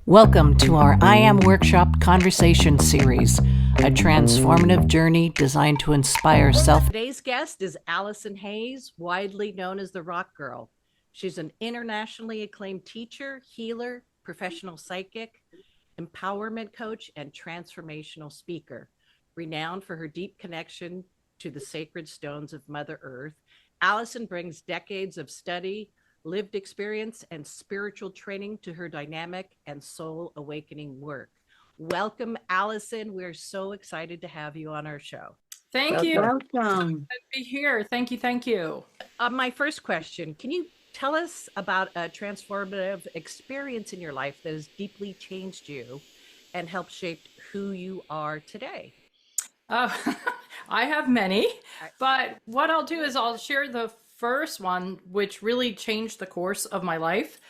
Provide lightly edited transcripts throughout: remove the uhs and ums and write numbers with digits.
Welcome to our I Am Workshop Conversation Series, a transformative journey designed to inspire self. Today's guest is Allison Hayes, widely known as the Rock Girl. She's an internationally acclaimed teacher, healer, professional psychic, empowerment coach, and transformational speaker. Renowned for her deep connection to the sacred stones of Mother Earth, Allison brings decades of study, lived experience, and spiritual training to her dynamic and soul awakening work. Welcome, Allison. We're so excited to have you on our show. Thank you. Welcome. To be here. Thank you. Thank you. My first question, can you tell us about a transformative experience in your life that has deeply changed you and helped shape who you are today? I have many, but what I'll do is I'll share the first one, which really changed the course of my life.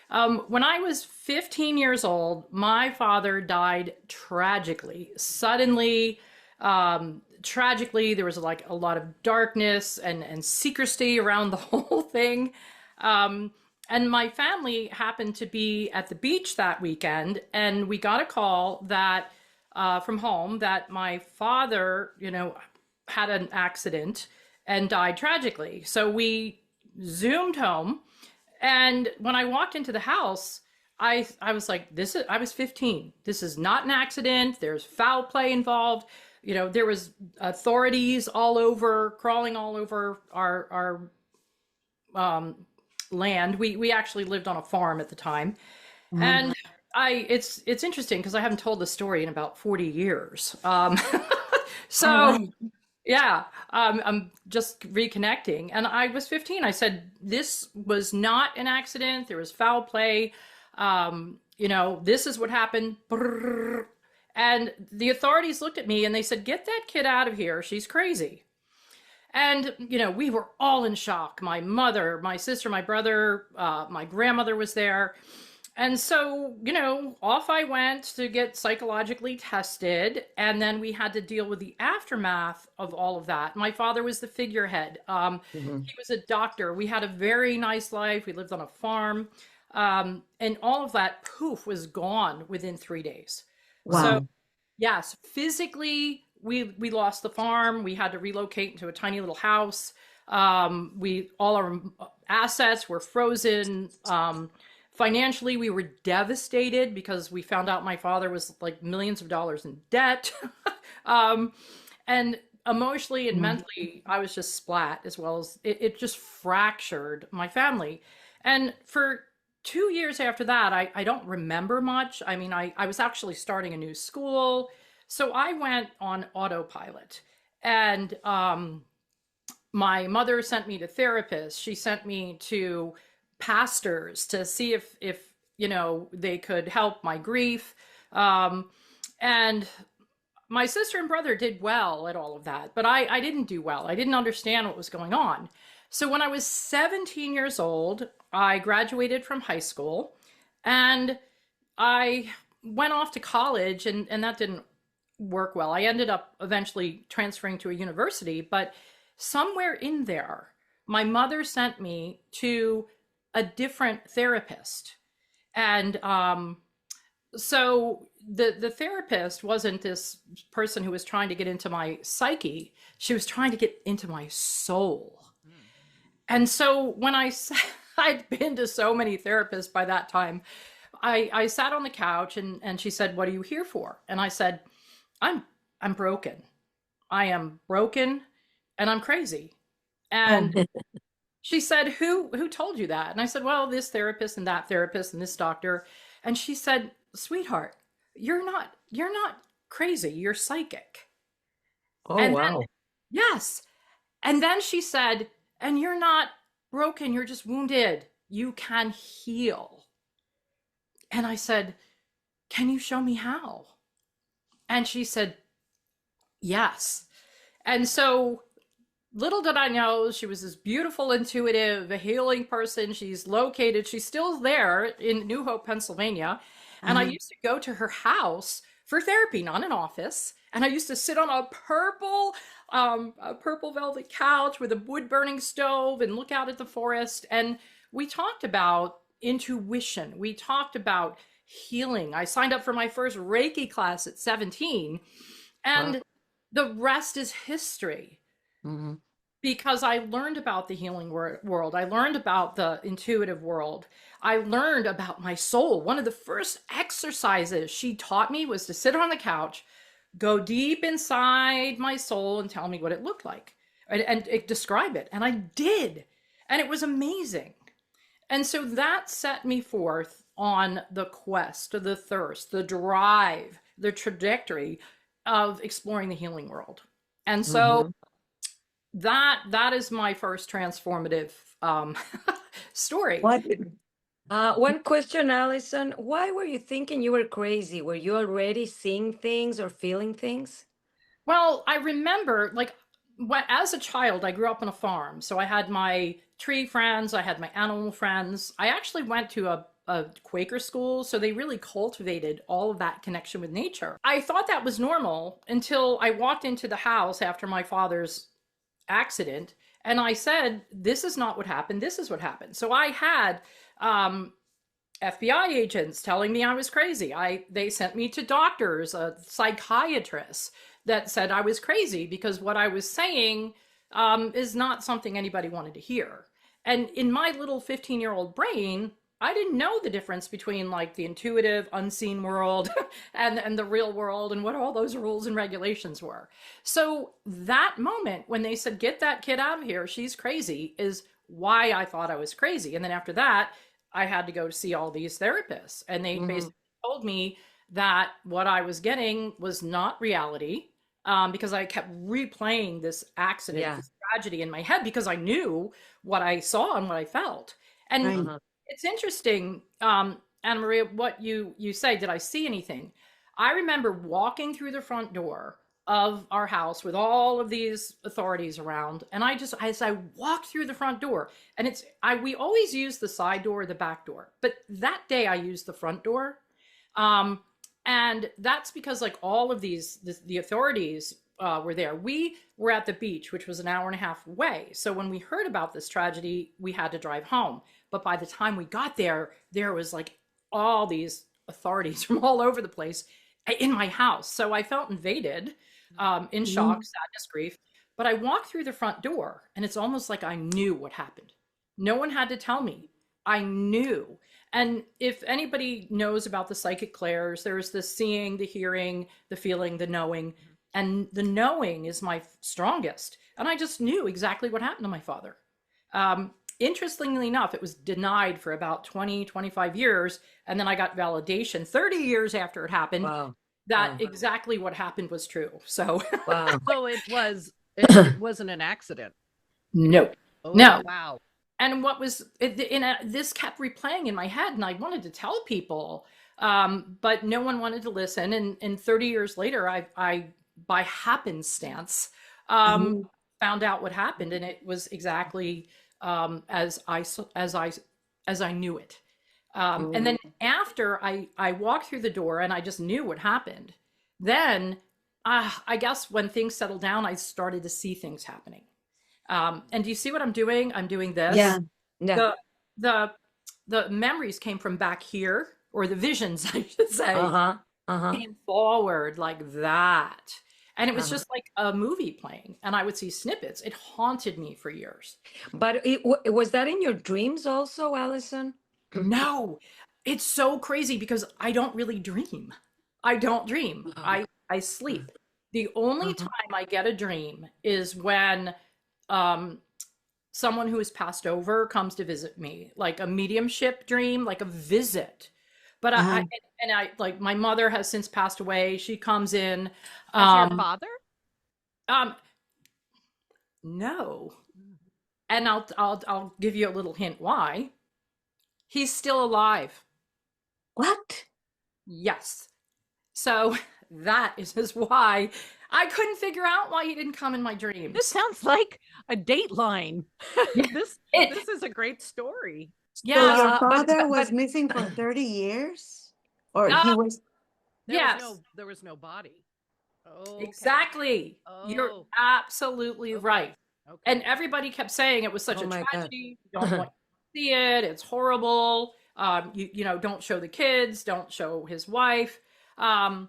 When I was 15 years old, my father died tragically, suddenly. Tragically, there was like a lot of darkness and secrecy around the whole thing. And my family happened to be at the beach that weekend, and we got a call that from home that my father, had an accident and died tragically. So we zoomed home, and when I walked into the house, I was like, I was 15. This is not an accident. There's foul play involved. There was authorities all over, crawling all over our land. We actually lived on a farm at the time. Mm-hmm. And it's interesting because I haven't told the story in about 40 years. Yeah, I'm just reconnecting. And I was 15. I said, this was not an accident. There was foul play. This is what happened. And the authorities looked at me and they said, get that kid out of here. She's crazy. And, we were all in shock. My mother, my sister, my brother, my grandmother was there. And so, off I went to get psychologically tested. And then we had to deal with the aftermath of all of that. My father was the figurehead. He was a doctor. We had a very nice life. We lived on a farm. And all of that poof was gone within 3 days. Wow. So, yes, physically, we lost the farm. We had to relocate into a tiny little house. All our assets were frozen. Financially, we were devastated because we found out my father was like millions of dollars in debt. And emotionally and mentally, I was just splat, as well as it just fractured my family. And for 2 years after that, I don't remember much. I mean, I was actually starting a new school. So I went on autopilot. And my mother sent me to therapists. She sent me to pastors to see if they could help my grief. And my sister and brother did well at all of that, but I didn't do well. I didn't understand what was going on. So when I was 17 years old, I graduated from high school and I went off to college, and that didn't work well. I ended up eventually transferring to a university, but somewhere in there, my mother sent me to a different therapist. And so the therapist wasn't this person who was trying to get into my psyche. She was trying to get into my soul. And so when I'd been to so many therapists by that time, I sat on the couch and she said, what are you here for? And I said, I'm broken. I am broken and I'm crazy. And she said, who told you that? And I said, well, this therapist and that therapist and this doctor. And she said, sweetheart, you're not crazy. You're psychic. Oh, and wow. Then, yes. And then she said, and you're not broken. You're just wounded. You can heal. And I said, can you show me how? And she said, yes. And so little did I know, she was this beautiful, intuitive, healing person. She's still there in New Hope, Pennsylvania. And I used to go to her house for therapy, not an office. And I used to sit on a purple velvet couch with a wood burning stove and look out at the forest. And we talked about, intuition. We talked about healing. I signed up for my first Reiki class at 17, and Wow. the rest is history Mhm. because I learned about the healing world. I learned about the intuitive world. I learned about my soul. One of the first exercises she taught me was to sit on the couch, go deep inside my soul and tell me what it looked like and describe it. And I did. And it was amazing. And so that set me forth on the quest, the thirst, the drive, the trajectory of exploring the healing world. And so Mhm. that is my first transformative story. What? One question, Allison. Why were you thinking you were crazy? Were you already seeing things or feeling things? Well, I remember, like, as a child, I grew up on a farm. So I had my tree friends, I had my animal friends. I actually went to a Quaker school, so they really cultivated all of that connection with nature. I thought that was normal until I walked into the house after my father's accident, and I said, "This is not what happened. This is what happened." So I had FBI agents telling me I was crazy. They sent me to doctors, a psychiatrist that said I was crazy because what I was saying is not something anybody wanted to hear. And in my little 15-year-old brain, I didn't know the difference between like the intuitive, unseen world and the real world and what all those rules and regulations were. So that moment when they said, "Get that kid out of here, she's crazy," is why I thought I was crazy. And then after that, I had to go to see all these therapists. And they basically told me that what I was getting was not reality, because I kept replaying this accident, Yeah. this tragedy in my head because I knew what I saw and what I felt. And Right. Uh-huh. it's interesting, Anna Maria, what you say. Did I see anything? I remember walking through the front door of our house with all of these authorities around, and as I walked through the front door, and we always use the side door or the back door, but that day I used the front door, and that's because like all of the authorities were there. We were at the beach, which was an hour and a half away. So when we heard about this tragedy, we had to drive home. But by the time we got there, there was like all these authorities from all over the place in my house. So I felt invaded, in shock, sadness, grief. But I walked through the front door, and it's almost like I knew what happened. No one had to tell me. I knew. And if anybody knows about the psychic clairs, there's the seeing, the hearing, the feeling, the knowing. And the knowing is my strongest. And I just knew exactly what happened to my father. Interestingly enough, it was denied for about 20, 25 years. And then I got validation 30 years after it happened Wow. that Wow. exactly what happened was true. So, Wow. So it wasn't an accident. no, Oh, no. wow. And this kept replaying in my head, and I wanted to tell people, but no one wanted to listen. And 30 years later, I by happenstance, found out what happened, and it was exactly as I knew it. And then after I walked through the door and I just knew what happened, then I guess when things settled down, I started to see things happening. And do you see what I'm doing? I'm doing this. Yeah. Yeah. The the the memories came from back here, or the visions, I should say, Uh-huh. Uh-huh. came forward like that. And it was Uh-huh. just like a movie playing, and I would see snippets. It haunted me for years. But was that in your dreams also, Allison? No, it's so crazy because I don't really dream. I don't dream. I sleep. The only Uh-huh. time I get a dream is when someone who has passed over comes to visit me, like a mediumship dream, like a visit. But Uh-huh. I like, my mother has since passed away. She comes in. As your father? Um, no, and I'll give you a little hint why. He's still alive. What? Yes. So that is why I couldn't figure out why he didn't come in my dreams. This sounds like a Dateline. Yeah. This is a great story. So Yeah. your but- father was but- missing for 30 years? Or he Uh, was Yes. There was no body. Oh, Exactly. You're Oh. absolutely Okay. right. Okay. And everybody kept saying it was such Oh a my God. tragedy. You don't want to see it. It's horrible. You know, don't show the kids, don't show his wife. And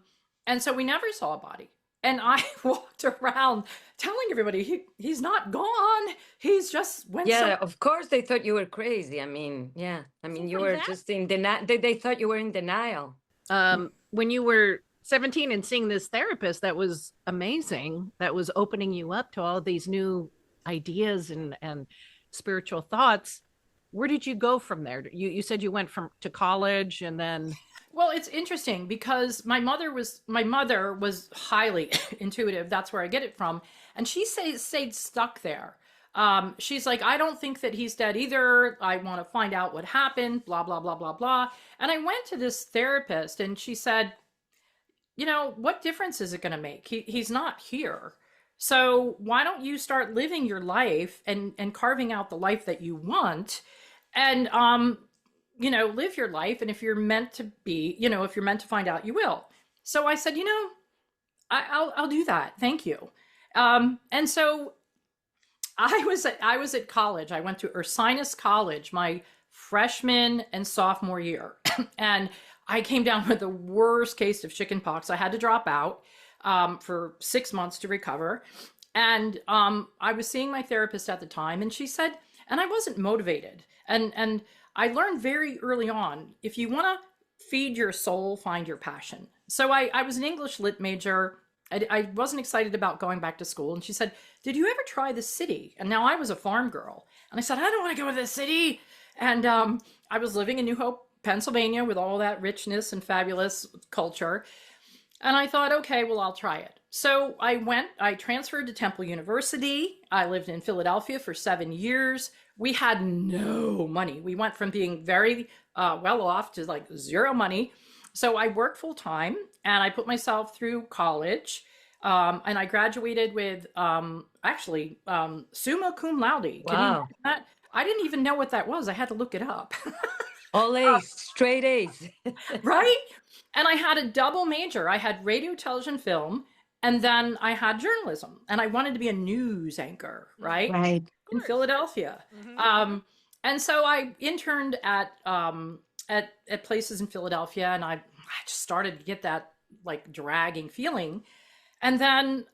so we never saw a body. And I walked around telling everybody he's not gone. He's just went Yeah, so. of course they thought you were crazy. I mean, yeah. I mean, you for were that- just in denial. They thought you were in denial. When you were 17 and seeing this therapist, that was amazing. That was opening you up to all these new ideas and spiritual thoughts. Where did you go from there? You said you went to college and then Well, it's interesting because my mother was highly intuitive. That's where I get it from, and she stayed stuck there. She's like, I don't think that he's dead either. I want to find out what happened. Blah blah blah blah blah. And I went to this therapist, and she said, you know, what difference is it going to make? He's not here. So why don't you start living your life and carving out the life that you want, and you know, live your life. And if you're meant to be, you know, if you're meant to find out, you will. So I said, you know, I'll do that. Thank you. And so I was at college. I went to Ursinus College my freshman and sophomore year, and I came down with the worst case of chickenpox. I had to drop out for 6 months to recover, and I was seeing my therapist at the time, and she said, and I wasn't motivated, and I learned very early on, if you want to feed your soul, find your passion. So I was an English lit major. I wasn't excited about going back to school. And she said, did you ever try the city? And now I was a farm girl. And I said, I don't want to go to the city. And I was living in New Hope, Pennsylvania, with all that richness and fabulous culture. And I thought, okay, well, I'll try it. So I transferred to Temple University. I lived in Philadelphia for 7 years. We had no money. We went from being very well off to like zero money. So I worked full time and I put myself through college. And I graduated with summa cum laude. Can you Wow. imagine that? I didn't even know what that was. I had to look it up. All A's, straight A's. Right? And I had a double major. I had radio, television, film, and then I had journalism. And I wanted to be a news anchor, right? Right. In Philadelphia. And so I interned at places in Philadelphia, and I just started to get that like dragging feeling. And then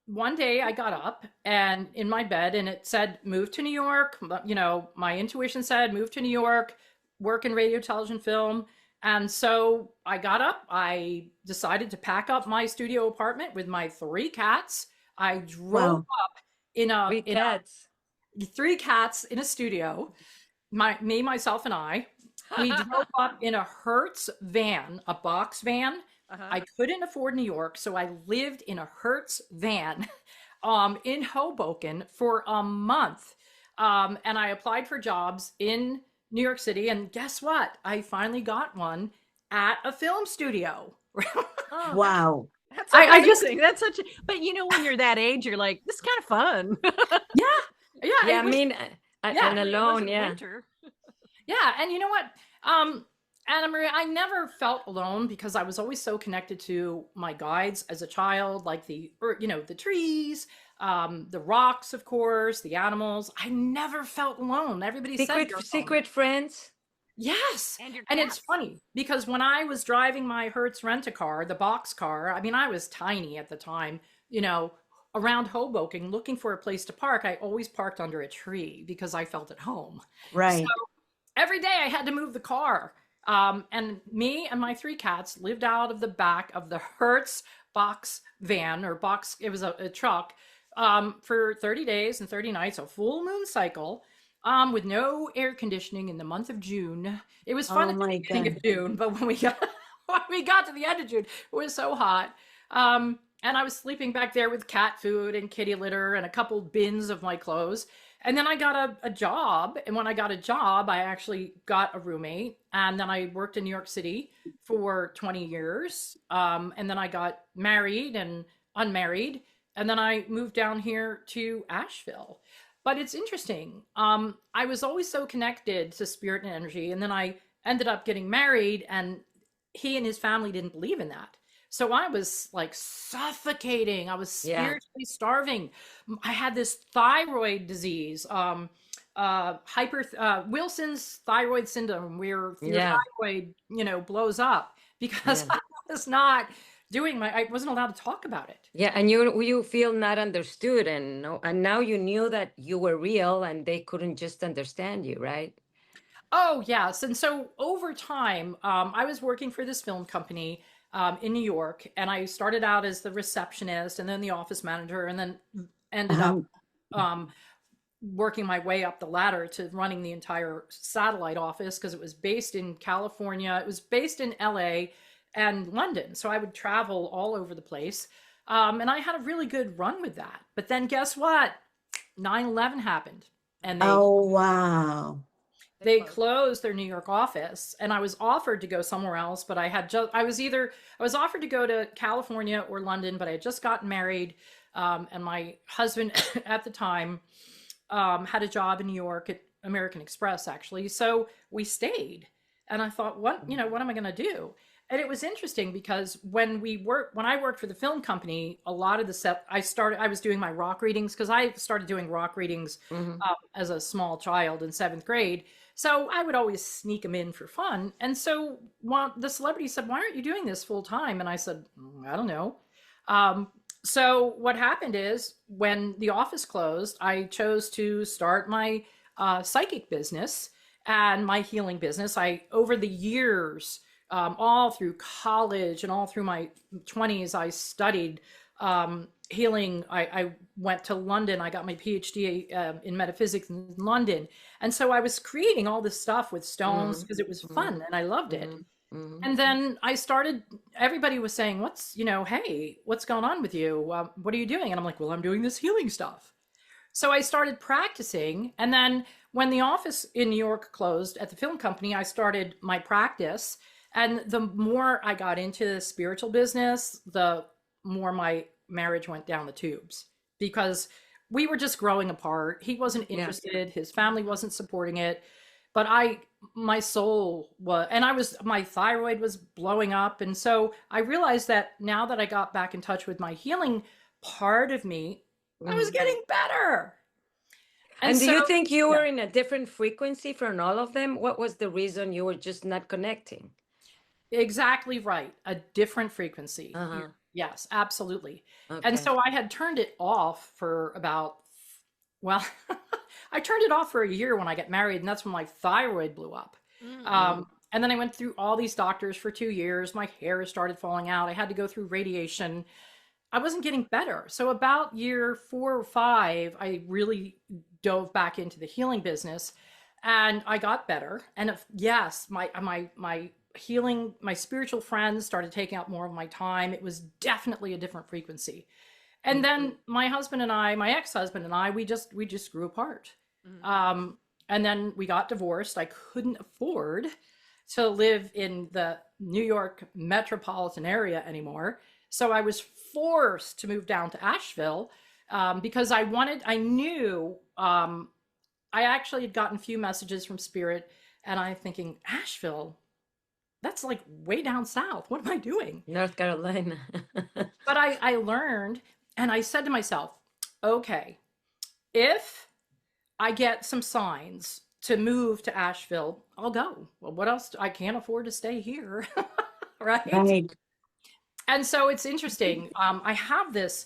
one day I got up and in my bed and it said, move to New York. You know, my intuition said, move to New York, work in radio, television, film. And so I got up, I decided to pack up my studio apartment with my 3 cats. I drove up in Three cats. 3 cats in a studio, me, myself, and I. We drove up in a Hertz van, a box van. I couldn't afford New York, so I lived in a Hertz van in Hoboken for a month. And I applied for jobs in New York City, and guess what? I finally got one at a film studio. oh, Wow. that's I just- amazing. That's such a, but you know, when you're that age, you're like, this is kind of fun. Yeah, Yeah, I it was- mean, Yeah, and It alone, wasn't yeah. winter. yeah, and you know what? Anna Maria, I never felt alone because I was always so connected to my guides as a child, like the trees, the rocks, of course, the animals. I never felt alone. Everybody said you're alone. Secret friends. Yes. And your And it's cats. funny because when I was driving my Hertz rent-a-car, the box car, I mean, I was tiny at the time, you know, around Hoboken looking for a place to park. I always parked under a tree because I felt at home. Right. Every day I had to move the car. And me and my 3 cats lived out of the back of the Hertz box van or box, it was a truck, for 30 days and 30 nights, a full moon cycle, with no air conditioning in the month of June. It was fun Oh at the my beginning God. of June, but when we got to the end of June, it was so hot. And I was sleeping back there with cat food and kitty litter and a couple bins of my clothes. And then I got a job. And when I got a job, I actually got a roommate. And then I worked in New York City for 20 years. And then I got married and unmarried. And then I moved down here to Asheville. But it's interesting. I was always so connected to spirit and energy. And then I ended up getting married, and he and his family didn't believe in that. So I was like suffocating. I was Yeah. spiritually starving. I had this thyroid disease, Wilson's thyroid syndrome, where your Yeah. thyroid, blows up because Yeah. I was not I wasn't allowed to talk about it. Yeah, and you feel not understood, and no, and now you knew that you were real, and they couldn't just understand you, right? Oh, yes. And so over time, I was working for this film company in New York, and I started out as the receptionist and then the office manager, and then ended up Um, um, working my way up the ladder to running the entire satellite office because it was based in California. It was based in LA and London. So I would travel all over the place. And I had a really good run with that. But then guess what? 9/11 happened, and oh, wow. they closed their New York office, and I was offered to go somewhere else, but I was offered to go to California or London, but I had just gotten married, and my husband at the time had a job in New York at American Express, actually. So we stayed, and I thought, what am I going to do? And it was interesting because when I worked for the film company, a lot of the set I was doing my rock readings because I started doing rock readings Hmm. as a small child in 7th grade. So I would always sneak them in for fun. And so the celebrity said, "Why aren't you doing this full time?" And I said, "I don't know." Um, so what happened is when the office closed, I chose to start my psychic business and my healing business. Over the years, all through college and all through my 20s, I studied healing. I went to London. I got my PhD in metaphysics in London. And so I was creating all this stuff with stones Hmm. because it was fun and I loved it. Hmm. Hmm. And then everybody was saying, hey, what's going on with you? What are you doing? And I'm like, well, I'm doing this healing stuff. So I started practicing. And then when the office in New York closed at the film company, I started my practice. And the more I got into the spiritual business, the more my marriage went down the tubes because we were just growing apart. He wasn't Yeah. interested, his family wasn't supporting it. But my soul was, my thyroid was blowing up. And so I realized that now that I got back in touch with my healing part of me, I was Hmm. getting better. And And do so, you think you yeah, were in a different frequency from all of them? What was the reason you were just not connecting? exactly right. A different frequency. Uh-huh. Yes, absolutely. And Okay. so I had turned it off for well, I turned it off for a year when I got married, and that's when my thyroid blew up. Mm. And then I went through all these doctors for 2 years. My hair started falling out. I had to go through radiation. I wasn't getting better. So about year 4 or 5, I really dove back into the healing business, and I got better. And yes, my healing, my spiritual friends started taking up more of my time. It was definitely a different frequency. And then my ex-husband and I, we just grew apart. Um, and then we got divorced. I couldn't afford to live in the New York metropolitan area anymore. So I was forced to move down to Asheville because I knew, I actually had gotten a few messages from Spirit, and I'm thinking, Asheville, that's like way down south. What am I doing? North Carolina. But I learned, and I said to myself, okay, if I get some signs to move to Asheville, I'll go. Well, what else? I can't afford to stay here, right? Right. And so it's interesting. I have this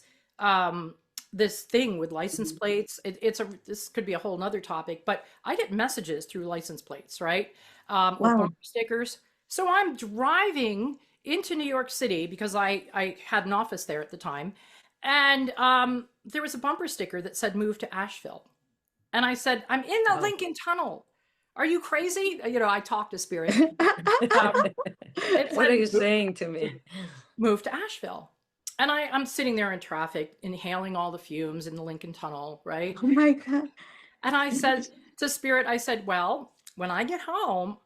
thing with license plates. This could be a whole nother topic, but I get messages through license plates, right? Or Wow. bumper stickers. So I'm driving into New York City because I had an office there at the time, and there was a bumper sticker that said "Move to Asheville," and I said, "I'm in the Oh. Lincoln Tunnel. Are you crazy?" I talked to Spirit. It What are said you saying to me? "Move to Asheville." And I'm sitting there in traffic, inhaling all the fumes in the Lincoln Tunnel, right? Oh my God. And I said to Spirit, I said, well, when I get home,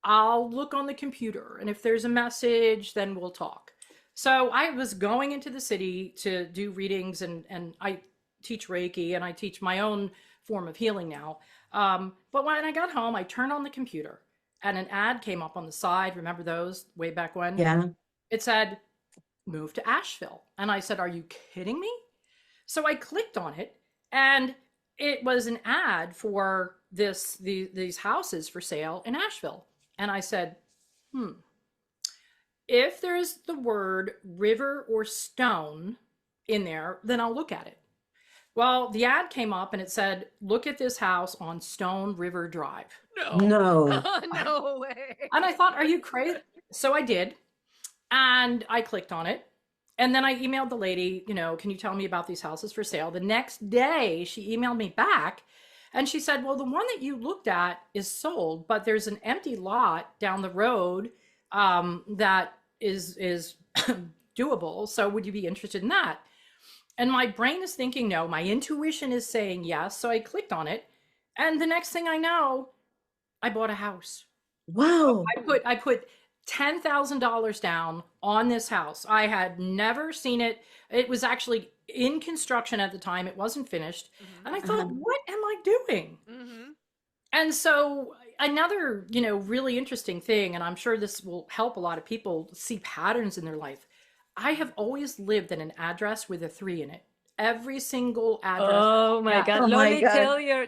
I'll look on the computer. And if there's a message, then we'll talk. So I was going into the city to do readings, and I teach Reiki and I teach my own form of healing now. But when I got home, I turned on the computer and an ad came up on the side. Remember those way back when? Yeah. It said, "Move to Asheville." And I said, "Are you kidding me?" So I clicked on it, and it was an ad for these houses for sale in Asheville. And I said, if there's the word river or stone in there, then I'll look at it. Well, the ad came up and it said, look at this house on Stone River Drive. No. No way. And I thought, are you crazy? So I did. And I clicked on it. And then I emailed the lady, can you tell me about these houses for sale? The next day, she emailed me back and she said, well, the one that you looked at is sold, but there's an empty lot down the road that is doable. So would you be interested in that? And my brain is thinking no, my intuition is saying yes. So I clicked on it. And the next thing I know, I bought a house. Wow. I put $10,000 down on this house. I had never seen it. It was actually in construction at the time. It wasn't finished. And I thought, what am I doing? And so another, really interesting thing, and I'm sure this will help a lot of people see patterns in their life. I have always lived in an address with a 3 in it. Every single address. Oh my God. Oh my Lolly, God.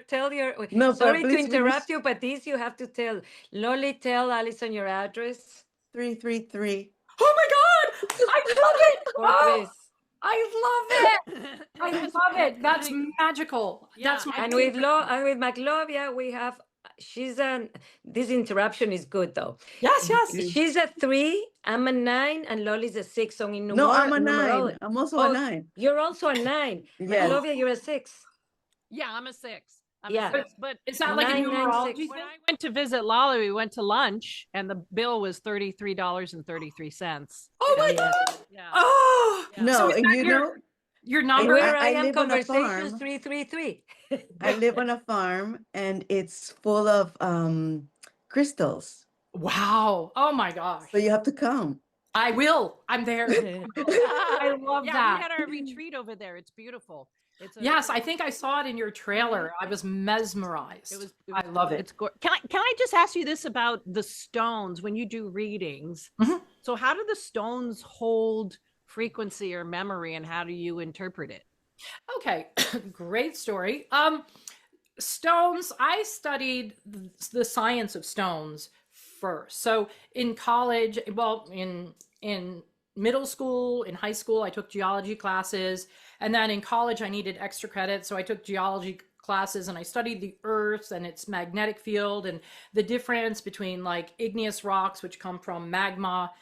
tell your, No, but sorry to please interrupt finish. you, but this you have to tell. Lolly, tell Alison your address. 333. Oh my God! I love it! Or Oh, Chris. I love it! I love it. That's magical. Yeah, That's my And favorite. with Maclovia, we have, this interruption is good though. Yes. She's a 3, I'm a 9, and Lolly's a 6. So in No, I'm a 9. numerology. I'm also a 9. You're also a 9. Yes. Maclovia, you're a 6. Yeah, I'm a 6. Yeah. 6. But Is that like a 996. numerology when thing? I went to visit Lolly, we went to lunch and the bill was $33.33. Oh my Yeah. God! Yeah. Oh! Yeah. No, So is and that you your, know, your and number? Where I I am, live on a conversations farm. 333. I live on a farm and it's full of crystals. Wow. Oh my gosh. So you have to come. I will. I'm there. I love Yeah, that. we had our retreat over there. It's beautiful. It's Yes, I think I saw it in your trailer. I was mesmerized. I love it. It's can I just ask you this about the stones when you do readings? So how do the stones hold frequency or memory, and how do you interpret it? Okay, great story. Stones, I studied the science of stones first. So in college, well, in middle school, in high school, I took geology classes. And then in college, I needed extra credit. So I took geology classes and I studied the earth and its magnetic field and the difference between like igneous rocks, which come from magma,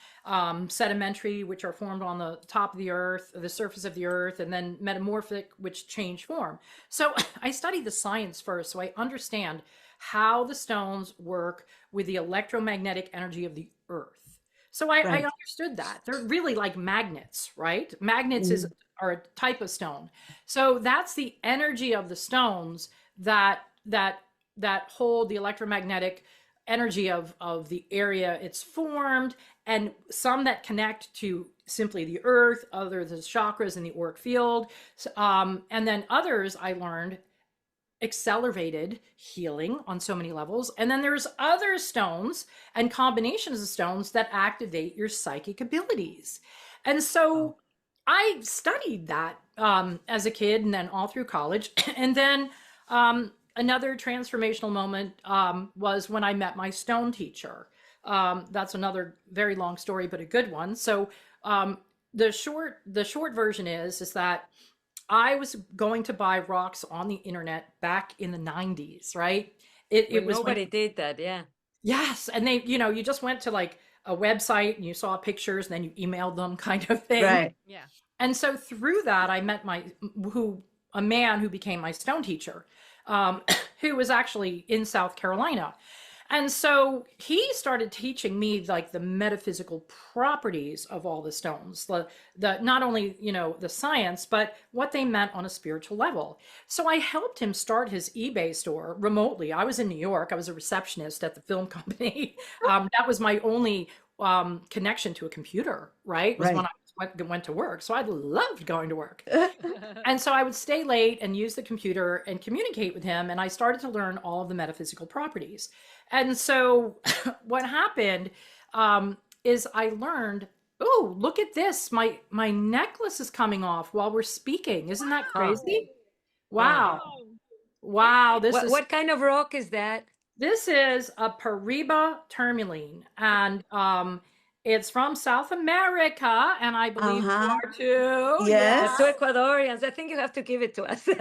sedimentary, which are formed on the top of the earth, the surface of the earth, and then metamorphic, which change form. So I studied the science first, so I understand how the stones work with the electromagnetic energy of the earth. So I understood that. They're really like magnets, right? Magnets are a type of stone. So that's the energy of the stones that hold the electromagnetic energy of the area it's formed, and some that connect to simply the earth, other the chakras in the auric field, and then others I learned accelerated healing on so many levels. And then there's other stones and combinations of stones that activate your psychic abilities. And so I studied that as a kid and then all through college. And then another transformational moment was when I met my stone teacher. That's another very long story, but a good one. So the short version is that I was going to buy rocks on the internet back in the 90s, right? It was nobody did that, yeah. Yes, and they, you just went to like a website and you saw pictures and then you emailed them kind of thing. Right. Yeah. And so through that, I met a man who became my stone teacher, who was actually in South Carolina. And so he started teaching me like the metaphysical properties of all the stones, the not only, the science, but what they meant on a spiritual level. So I helped him start his eBay store remotely. I was in New York. I was a receptionist at the film company. That was my only connection to a computer, right? Was when I went to work. So I loved going to work. And so I would stay late and use the computer and communicate with him. And I started to learn all of the metaphysical properties. And so what happened is I learned, oh, look at this. My necklace is coming off while we're speaking. Isn't that crazy? Wow. Wow, What kind of rock is that? this is a Pariba tourmaline, and it's from South America, and I believe you Uh-huh. are too. Yeah. Yes. To Ecuadorians, I think you have to give it to us. And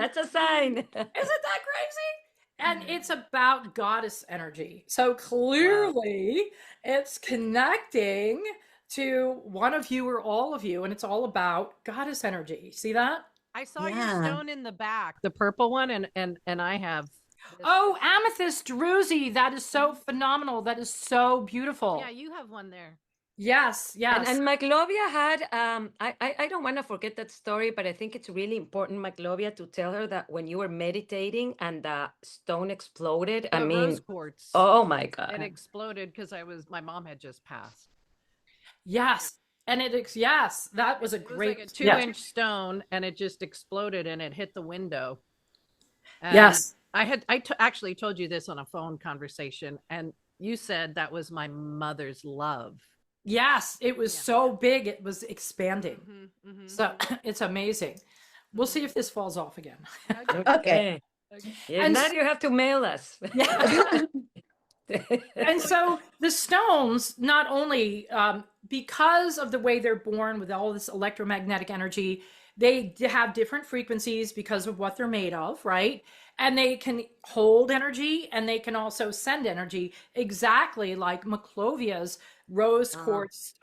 That's a sign. isn't that crazy? And it's about goddess energy. So Wow. clearly, it's connecting to one of you or all of you, and it's all about goddess energy. See that? I saw your Yeah. stone in the back, the purple one, and I have this. Oh, amethyst druzy. That is so phenomenal. That is so beautiful. Yeah, you have one there. Yes, yes. And Maglovia had I don't want to forget that story, but I think it's really important, Maglovia, to tell her that when you were meditating and the stone exploded, I The mean, rose quartz. oh my It God. exploded because my mom had just passed. Yes. And yes, that was a It was great like a yeah. 2-inch stone, and it just exploded, and it hit the window. And Yes. I actually told you this on a phone conversation, and you said that was my mother's love. Yes, it was Yeah. so big it was expanding. Mm-hmm. So it's amazing. We'll see if this falls off again. Okay. Yeah, And now s- you have to mail us. Yeah. And so the stones, not only because of the way they're born with all this electromagnetic energy, they have different frequencies because of what they're made of, right? And they can hold energy and they can also send energy, exactly like Maclovia's rose quartz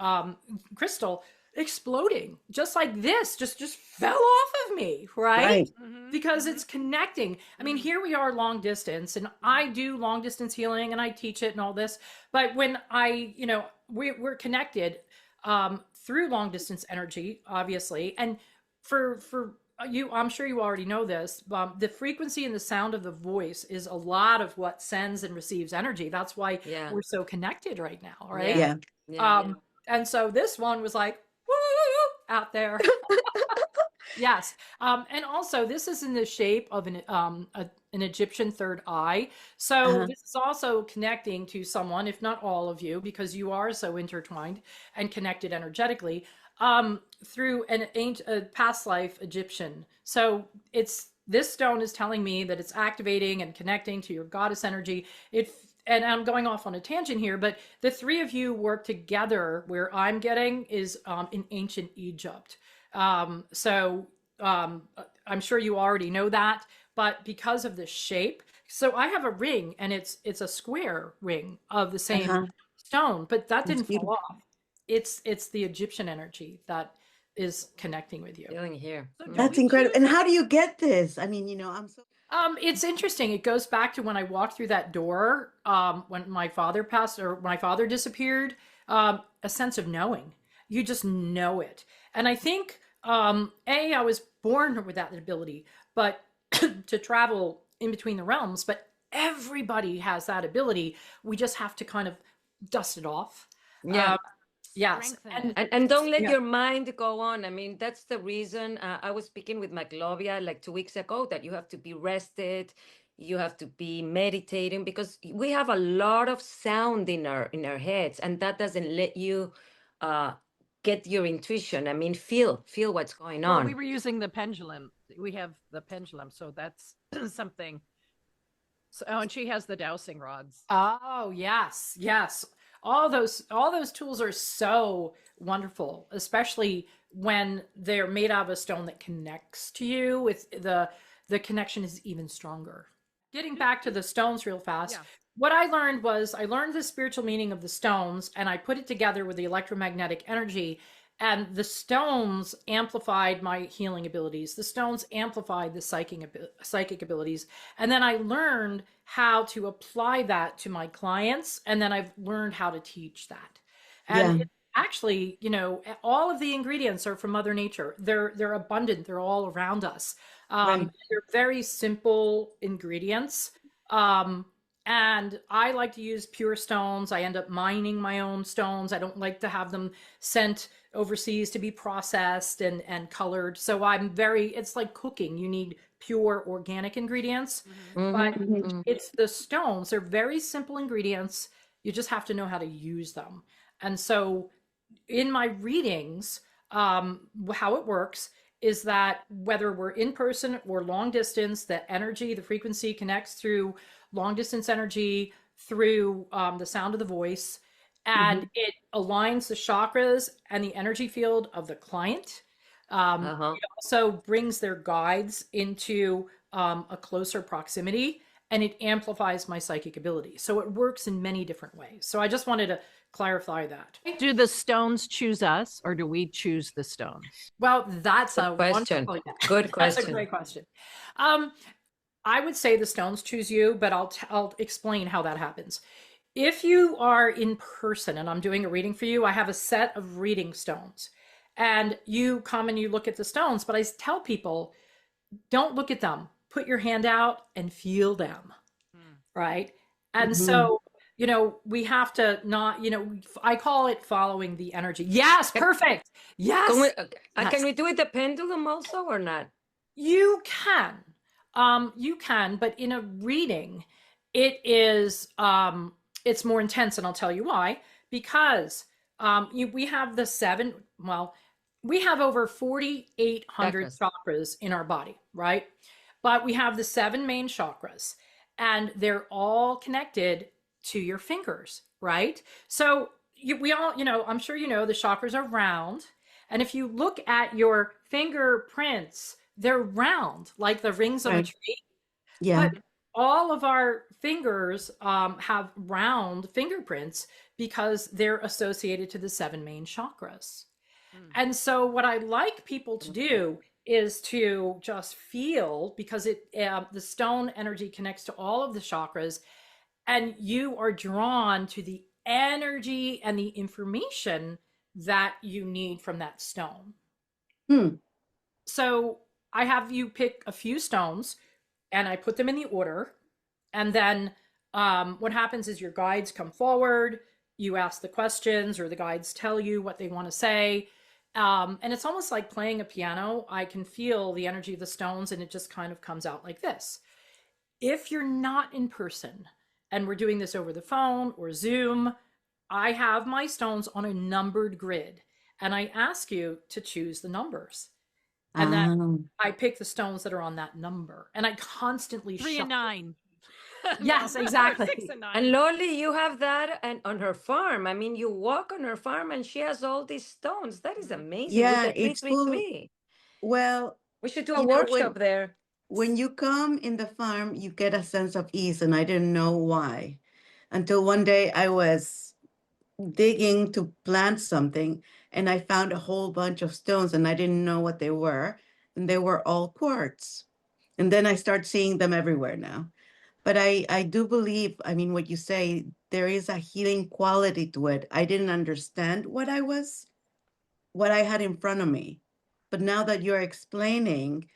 crystal exploding, just like this, just fell off of me, right? Right. Because it's connecting. I mean, here we are long distance, and I do long distance healing and I teach it and all this. But when we're connected through long distance energy, obviously. And for you, I'm sure you already know this. The frequency and the sound of the voice is a lot of what sends and receives energy. That's why Yeah. we're so connected right now, right? Yeah. Yeah. And so this one was like, woo, out there. Yes. And also, this is in the shape of an Egyptian third eye. So Uh-huh. this is also connecting to someone, if not all of you, because you are so intertwined and connected energetically through a past life Egyptian. So this stone is telling me that it's activating and connecting to your goddess energy. And I'm going off on a tangent here, but the three of you work together. Where I'm getting is in ancient Egypt. So I'm sure you already know that, but because of the shape, so I have a ring, and it's a square ring of the same Uh-huh. stone, but that That's didn't fall beautiful. off. It's the Egyptian energy that is connecting with you. Feeling here. So do That's we incredible. choose- And how do you get this? I mean, I'm so It's interesting. It goes back to when I walked through that door, when my father passed or my father disappeared, a sense of knowing. You just know it. And I think, I was born with that ability, but to travel in between the realms, but everybody has that ability. We just have to kind of dust it off. Yeah. Yes. Strengthen And And don't let yeah. your mind go on. I mean, that's the reason I was speaking with Maglovia like 2 weeks ago that you have to be rested, you have to be meditating because we have a lot of sound in our heads, and that doesn't let you get your intuition. I mean, feel what's going Well, on. we were using the pendulum. We have the pendulum, so that's something. So, and she has the dowsing rods. Oh, yes, yes. All those tools are so wonderful, especially when they're made out of a stone that connects to you. With the connection is even stronger. Getting back to the stones real fast. Yeah. What I learned was I learned the spiritual meaning of the stones and I put it together with the electromagnetic energy, and the stones amplified my healing abilities. The stones amplified the psychic abilities. And then I learned how to apply that to my clients. And then I've learned how to teach that. And Yeah. actually, all of the ingredients are from Mother Nature. They're abundant. They're all around us. Right. They're very simple ingredients. And I like to use pure stones. I end up mining my own stones. I don't like to have them sent overseas to be processed and colored. So it's like cooking. You need pure organic ingredients, but Mhm. it's the stones. They're very simple ingredients. You just have to know how to use them. And so in my readings, how it works is that whether we're in person or long distance, the energy, the frequency connects through long distance energy, through the sound of the voice, Mm-hmm. and it aligns the chakras and the energy field of the client. Uh-huh. It also brings their guides into a closer proximity, and it amplifies my psychic ability. So it works in many different ways. So I just wanted to clarify that. Do the stones choose us or do we choose the stones? Well, that's Good a question. wonderful, Good that's a question. great question. Um, I would say the stones choose you, but I'll explain how that happens. If you are in person and I'm doing a reading for you, I have a set of reading stones. And you come and you look at the stones, but I tell people, don't look at them. Put your hand out and feel them, right? And Mm-hmm. so, we have to not, I call it following the energy. Yes, perfect. Can we, Yes. can Yes. we do it the pendulum also or not? You can. You can, but in a reading, it is it's more intense, and I'll tell you why. Because we have the seven, well, we have over 4,800 Chakras. chakras in our body, right? But we have the seven main chakras, and they're all connected to your fingers, right? So we all, I'm sure the chakras are round. And if you look at your fingerprints, they're round, like the rings on a Right. tree. Yeah. But all of our fingers have round fingerprints because they're associated to the seven main chakras. And so, what I like people to do is to just feel, because the stone energy connects to all of the chakras, and you are drawn to the energy and the information that you need from that stone. Hmm. So I have you pick a few stones and I put them in the order. And then what happens is your guides come forward, you ask the questions, or the guides tell you what they want to say. And it's almost like playing a piano. I can feel the energy of the stones, and it just kind of comes out like this. If you're not in person and we're doing this over the phone or Zoom, I have my stones on a numbered grid, and I ask you to choose the numbers. And then Um, I pick the stones that are on that number, and I constantly 3 and shuffle. 9. Yes, No, exactly. 6 and 9. And Loli, you have that and on her farm. I mean, you walk on her farm and she has all these stones. That is amazing with yeah, the it's full. 333. Well, We should do a you know, workshop there. when you come in the farm, you get a sense of ease, and I didn't know why until one day I was digging to plant something and I found a whole bunch of stones and I didn't know what they were, and they were all quartz. And then I start seeing them everywhere now. But I do believe, I mean, what you say, there is a healing quality to it. I didn't understand what I had in front of me. But now that you're explaining,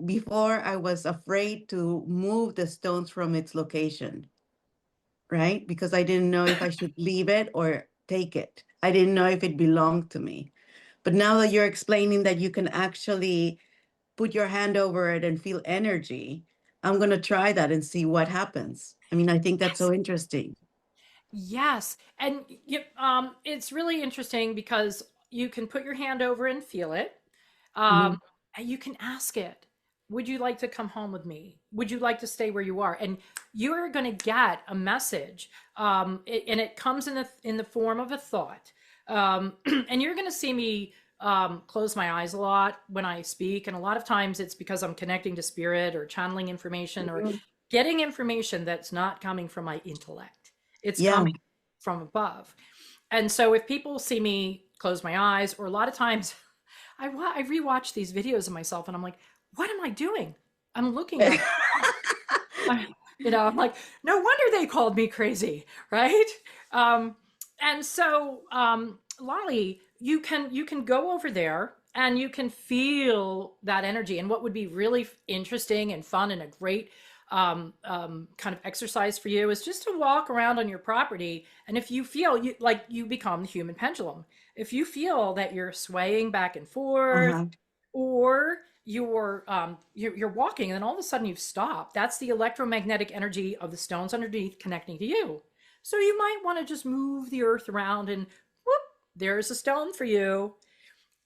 before I was afraid to move the stones from its location, right? Because I didn't know if I should leave it or take it. I didn't know if it belonged to me. But now that you're explaining that you can actually put your hand over it and feel energy, I'm going to try that and see what happens. I mean, I think that's so interesting. Yes. And it's really interesting because you can put your hand over and feel it. Mhm. And you can ask it, would you like to come home with me? Would you like to stay where you are? And you're going to get a message. And it comes in the form of a thought. And you're going to see me close my eyes a lot when I speak. And a lot of times it's because I'm connecting to spirit or channeling information or Mhm. getting information that's not coming from my intellect. It's Yeah. coming from above. And so if people see me close my eyes, or a lot of times I rewatch these videos of myself and I'm like, what am I doing? I'm looking at, I'm like, no wonder they called me crazy, right? And so, Lolly, you can go over there and you can feel that energy. And what would be really interesting and fun and a great kind of exercise for you is just to walk around on your property. And if you feel like you become the human pendulum, if you feel that you're swaying back and forth, Uh-huh. or you're walking and then all of a sudden you've stopped, that's the electromagnetic energy of the stones underneath connecting to you. So you might want to just move the earth around and whoop, there's a stone for you.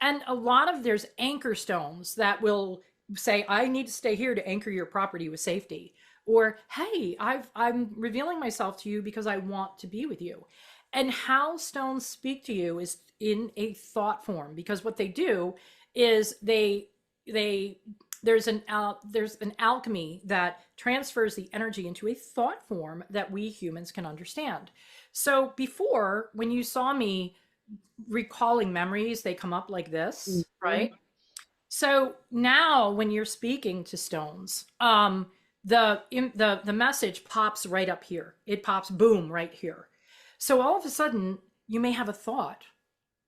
And a lot of there's anchor stones that will say, I need to stay here to anchor your property with safety. Or, hey, I'm revealing myself to you because I want to be with you. And how stones speak to you is in a thought form, because what they do is they there's an alchemy that transfers the energy into a thought form that we humans can understand. So before, when you saw me recalling memories, they come up like this, right? So now when you're speaking to stones, the message pops right up here. It pops boom right here. So all of a sudden you may have a thought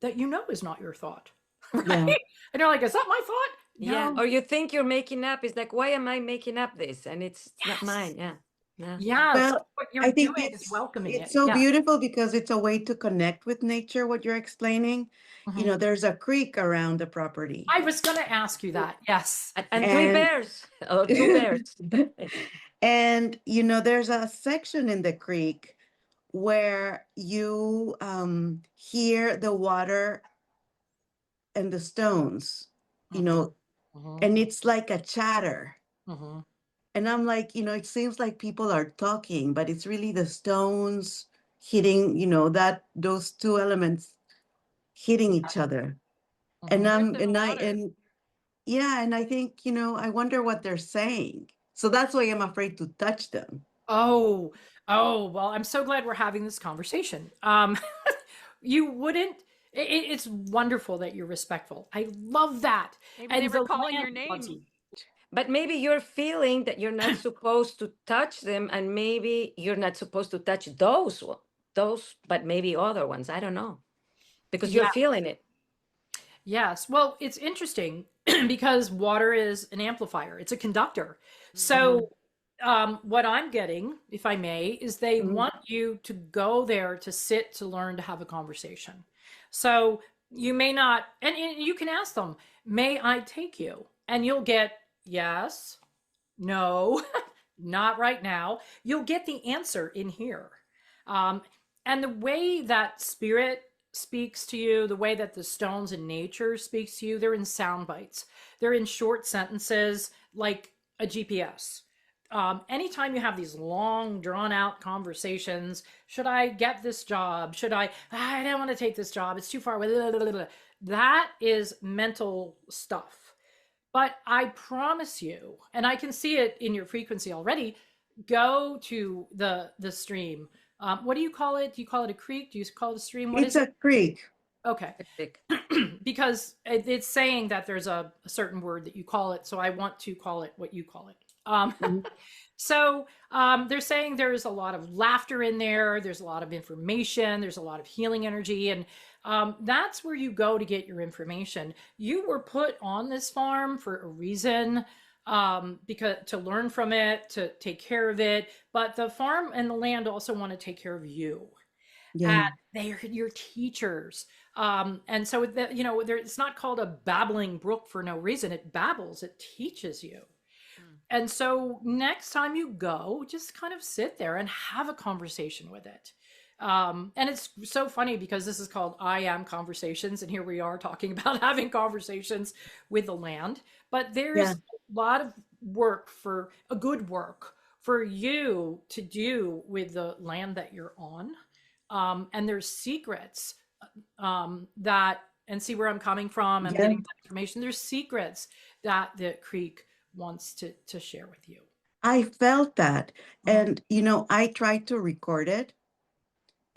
that you know is not your thought, right? Yeah. And you're like, is that my thought? Yeah. No. Or you think you're making up. It's like, why am I making up this? And it's not Yes. mine. Yeah. Yeah. Yeah. So Well, what I you're think doing is welcoming it's it. so Yeah. beautiful because it's a way to connect with nature, what you're explaining. You know, there's a creek around the property. I was going to ask you that. Yes. And three And bears or two bears. and you know, there's a section in the creek where you hear the water and the stones, you know, and it's like a chatter. And I'm like, you know, it seems like people are talking, but it's really the stones hitting, you know, that those two elements hitting each other. And Earth and and water. yeah, and I think, you know, I wonder what they're saying. So that's why I'm afraid to touch them. Oh, well, I'm so glad we're having this conversation. You wouldn't, it's wonderful that you're respectful. I love that. Maybe And they were the calling your land loves name. you. But maybe you're feeling that you're not supposed to touch them, and maybe you're not supposed to touch those, but maybe other ones. I don't know, because you're Yeah. feeling it. Yes. Well, it's interesting because water is an amplifier. It's a conductor. So, what I'm getting, if I may, is they want you to go there to sit, to learn, to have a conversation. So you may not, and you can ask them, may I take you? And you'll get yes, no, not right now. You'll get the answer in here. And the way that spirit speaks to you, the way that the stones in nature speaks to you, they're in sound bites. They're in short sentences like a GPS. Anytime you have these long, drawn out conversations, should I get this job? I don't want to take this job. It's too far away. That is mental stuff. But I promise you, and I can see it in your frequency already, go to the stream. What do you call it? Do you call it a creek? Do you call it a stream? What It's is a creek. Okay. Because it's saying that there's a certain word that you call it, so I want to call it what you call it. So they're saying there's a lot of laughter in there. There's a lot of information. There's a lot of healing energy. And that's where you go to get your information. You were put on this farm for a reason, because to learn from it, to take care of it. But the farm and the land also want to take care of you. Yeah. And they are your teachers. And so, you know, it's not called a babbling brook for no reason. It babbles, it teaches you. And so next time you go, just kind of sit there and have a conversation with it. And it's so funny because this is called I Am Conversations. And here we are talking about having conversations with the land. But there's a lot of work, for a good work for you to do with the land that you're on. And there's secrets that, and see where I'm coming from. I'm getting that information. There's secrets that the creek wants to share with you. I felt that. And, you know, I tried to record it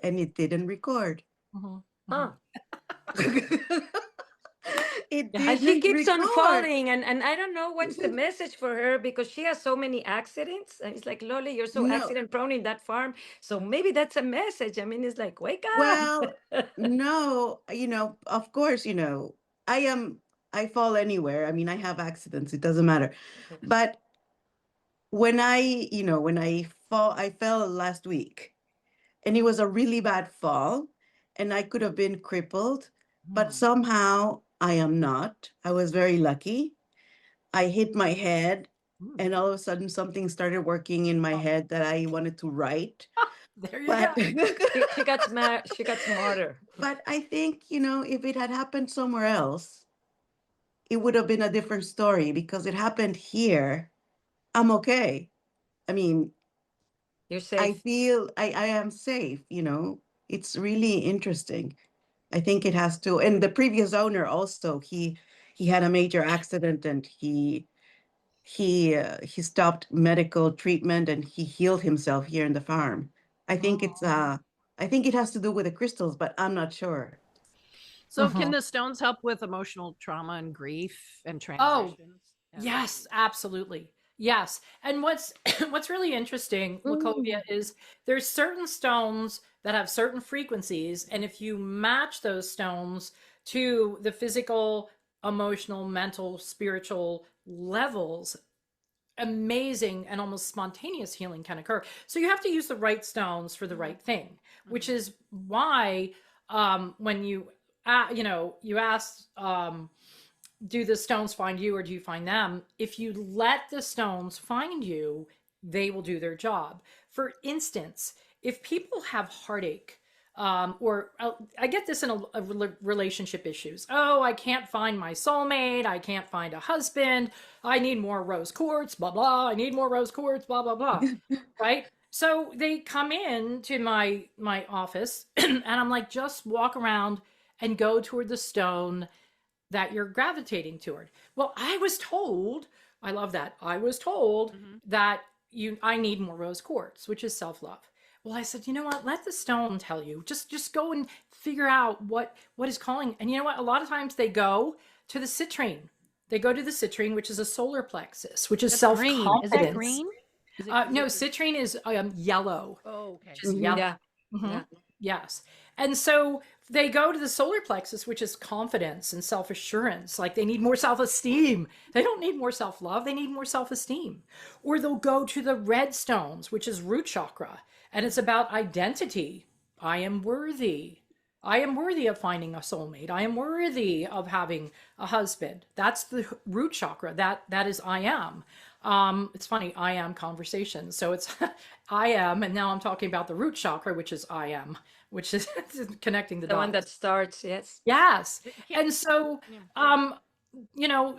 and it didn't record. Huh. It And didn't she keeps on record. falling, and I don't know what's the message for her, because she has so many accidents. And it's like, Loli, you're so No. accident prone in that farm. So maybe that's a message. I mean, it's like, wake up. Well, no, you know, of course, you know, I fall anywhere. I mean, I have accidents, it doesn't matter. But when I fall, I fell last week and it was a really bad fall and I could have been crippled, but somehow I am not. I was very lucky. I hit my head and all of a sudden something started working in my head that I wanted to write. There you But She got smart. She got smarter. but I think, you know, if it had happened somewhere else, it would have been a different story because it happened here. I'm okay. I mean, You're I safe. feel I am safe, you know. It's really interesting. I think it has to, and the previous owner also, he had a major accident and he stopped medical treatment and he healed himself here in the farm. I think it's I think it has to do with the crystals, but I'm not sure. So, can the stones help with emotional trauma and grief and Oh, transitions? yes, absolutely. Yes. And what's what's really interesting, Wachovia, is there's certain stones that have certain frequencies, and if you match those stones to the physical, emotional, mental, spiritual levels, amazing and almost spontaneous healing can occur. So you have to use the right stones for the right thing, which is why when you asked do the stones find you or do you find them? If you let the stones find you, they will do their job. For instance, if people have heartache, or I get this in relationship issues. Oh, I can't find my soulmate. I can't find a husband. I need more rose quartz, blah, blah. I need more rose quartz, blah, blah, blah. Right? So they come in to my office and I'm like, just walk around and go toward the stone that you're gravitating toward. Well, I was told, I love that. I was told that I need more rose quartz, which is self-love. Well, I said, you know what? Let the stone tell you. Just go and figure out what is calling. And you know what? A lot of times they go to the citrine. They go to the citrine, which is a solar plexus, which is self-confidence. Is that green? No, citrine is yellow. Oh, okay. Just yellow. Yeah. Yeah. Yes. And so they go to the solar plexus, which is confidence and self assurance. Like they need more self esteem. They don't need more self love. They need more self esteem. Or they'll go to the red stones, which is root chakra. And it's about identity. I am worthy. I am worthy of finding a soulmate. I am worthy of having a husband. That's the root chakra. That is I am. It's funny, I am conversation. So it's I am, and now I'm talking about the root chakra, which is I am, which is connecting the The dots. one that starts, yes. Yes. And so,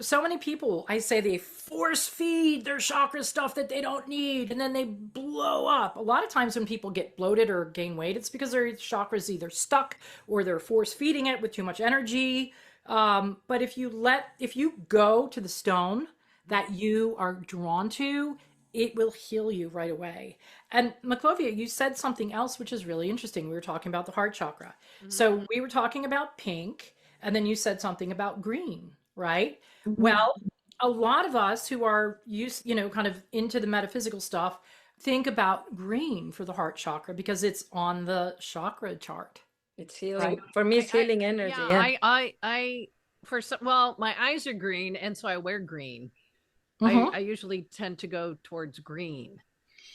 so many people, I say they force feed their chakra stuff that they don't need, and then they blow up. A lot of times when people get bloated or gain weight, it's because their chakra's either stuck or they're force feeding it with too much energy. But if you go to the stone that you are drawn to, it will heal you right away. And Maclovia, you said something else which is really interesting. We were talking about the heart chakra. So we were talking about pink, and then you said something about green, right? Well, a lot of us who are used, kind of into the metaphysical stuff, think about green for the heart chakra because it's on the chakra chart. It's healing. For me, it's healing energy. Yeah. Well, my eyes are green, and so I wear green. I usually tend to go towards green.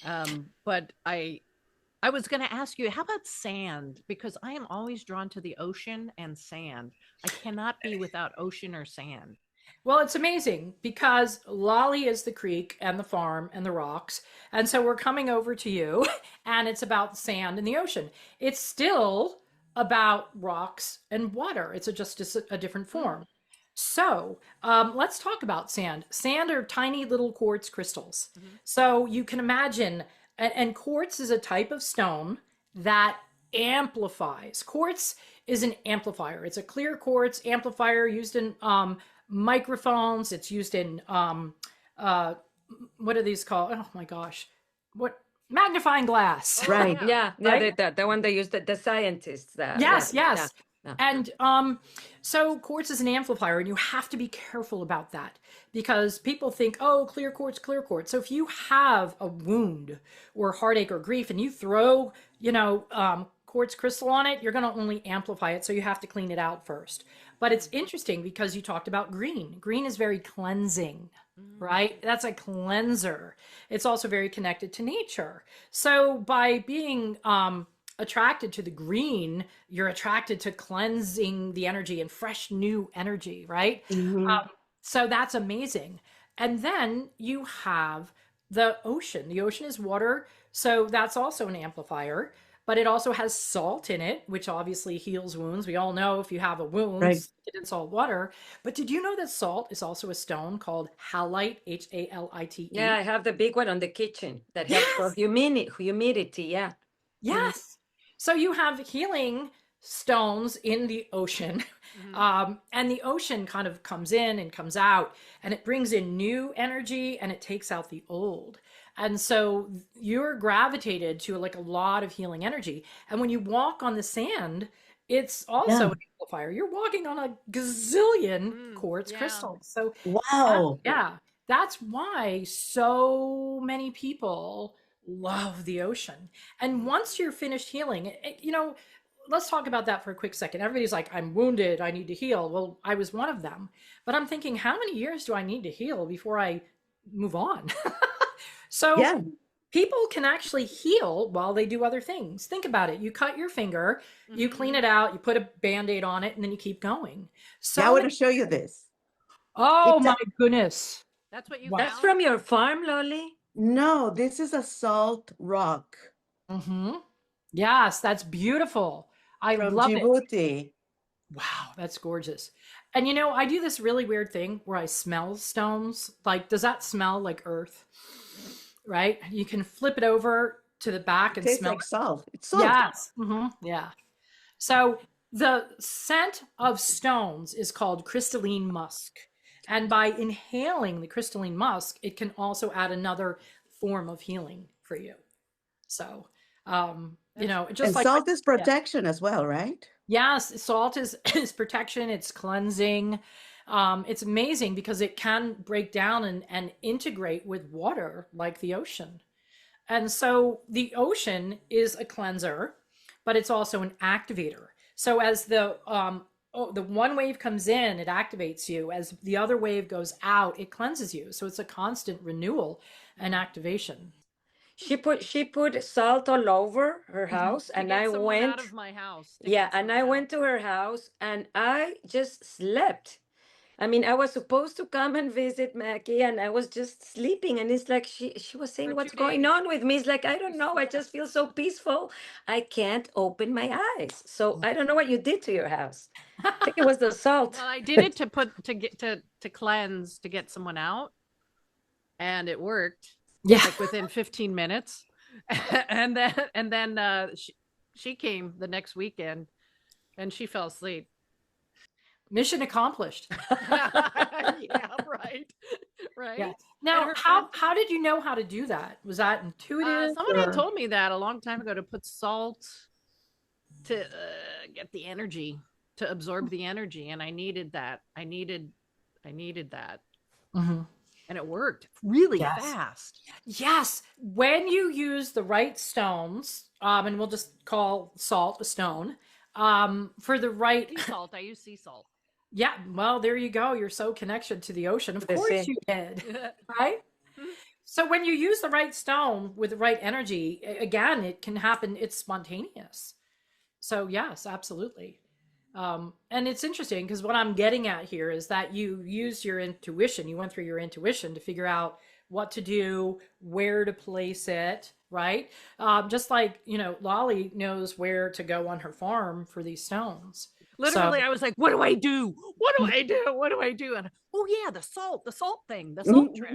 But I was going to ask you, how about sand? Because I am always drawn to the ocean and sand. I cannot be without ocean or sand. Well, it's amazing because Lolly is the creek and the farm and the rocks. And so we're coming over to you and it's about sand and the ocean. It's still about rocks and water. It's just a different form. So let's talk about sand. Sand are tiny little quartz crystals. So you can imagine, and quartz is a type of stone that amplifies. Quartz is an amplifier. It's a clear quartz amplifier used in microphones. It's used in, what are these called? Oh my gosh. What? Magnifying glass. Right. Yeah. Right? The one they use, the scientists. Yes. Yeah. And so quartz is an amplifier, and you have to be careful about that because people think, oh, clear quartz, clear quartz. So if you have a wound or heartache or grief and you throw, quartz crystal on it, you're going to only amplify it. So you have to clean it out first. But it's interesting because you talked about green. Green is very cleansing, right? That's a cleanser. It's also very connected to nature. So by being attracted to the green, you're attracted to cleansing the energy and fresh new energy, right? So that's amazing. And then you have the ocean. The ocean is water, so that's also an amplifier. but it also has salt in it, which obviously heals wounds. We all know if you have a wound, Right. stick it in salt water. But did you know that salt is also a stone called halite, Yeah, Halite? I have the big one on the kitchen that helps for Yes. humidity. Yeah. Mhm. Yes. So you have healing stones in the ocean. Mm-hmm. And the ocean kind of comes in and comes out, and it brings in new energy and it takes out the old. And so you're gravitated to like a lot of healing energy. And when you walk on the sand, it's also Yeah. an amplifier. You're walking on a gazillion quartz Yeah. crystals. So Wow. yeah, that's why so many people love the ocean. And once you're finished healing, let's talk about that for a quick second. Everybody's like, I'm wounded, I need to heal. Well, I was one of them. But I'm thinking, how many years do I need to heal before I move on? So Yeah. people can actually heal while they do other things. Think about it. You cut your finger, you clean it out, you put a band-aid on it, and then you keep going. Yeah, I So want many, to show you this. oh It's a, my goodness. That's what you Wow. That's found? from your farm, Lolly? no, this is a salt rock Mm-hmm. Yes, that's beautiful. I from love it. Djibouti. Wow, that's gorgeous. And I do this really weird thing where I smell stones. Like, does that smell like earth? Right? You can flip it over to the back It and tastes smell like it. salt. It's salt. Yes. Yeah. So the scent of stones is called crystalline musk. And by inhaling the crystalline musk, it can also add another form of healing for you. So, just And like, salt is yeah. protection as well, right? Yes, salt is is protection, it's cleansing. It's amazing because it can break down and integrate with water like the ocean. And so the ocean is a cleanser, but it's also an activator. So as the one wave comes in, it activates you. As the other wave goes out, it cleanses you. So it's a constant renewal and activation. She put salt all over her Mhm. house, To and get I someone out went. of my house. To Yeah, get and someone I out. went to her house, and I just slept. I mean, I was supposed to come and visit Mackie, and I was just sleeping. And it's like she was saying, For "What's 2 going days. on with me?" It's like, I don't know. I just feel so peaceful. I can't open my eyes. So I don't know what you did to your house. I think it was the salt. Well, I did it to cleanse, to get someone out, and it worked Yeah. like within 15 minutes. And then she came the next weekend and she fell asleep. Mission accomplished. Yeah, right. Yeah. Right. And Now, her friend, how did you know how to do that? Was that intuitive someone had or? told me that a long time ago, to put salt to get the energy, to absorb the energy, and I needed that. I needed that, Mhm. and it worked really Yes. fast. Yes. When you use the right stones, and we'll just call salt a stone, for the right, Sea salt. I use sea salt. yeah, well, there you go. You're so connected to the ocean. Of The course sea. you did, right? So when you use the right stone with the right energy, again, it can happen. It's spontaneous. So yes, absolutely. And it's interesting because what I'm getting at here is that you use your intuition. You went through your intuition to figure out what to do, where to place it, right? Just like, Lolly knows where to go on her farm for these stones. Literally, I was like, "What do I do? What do I do? What do I do?" And oh yeah, the salt thing, the salt trick,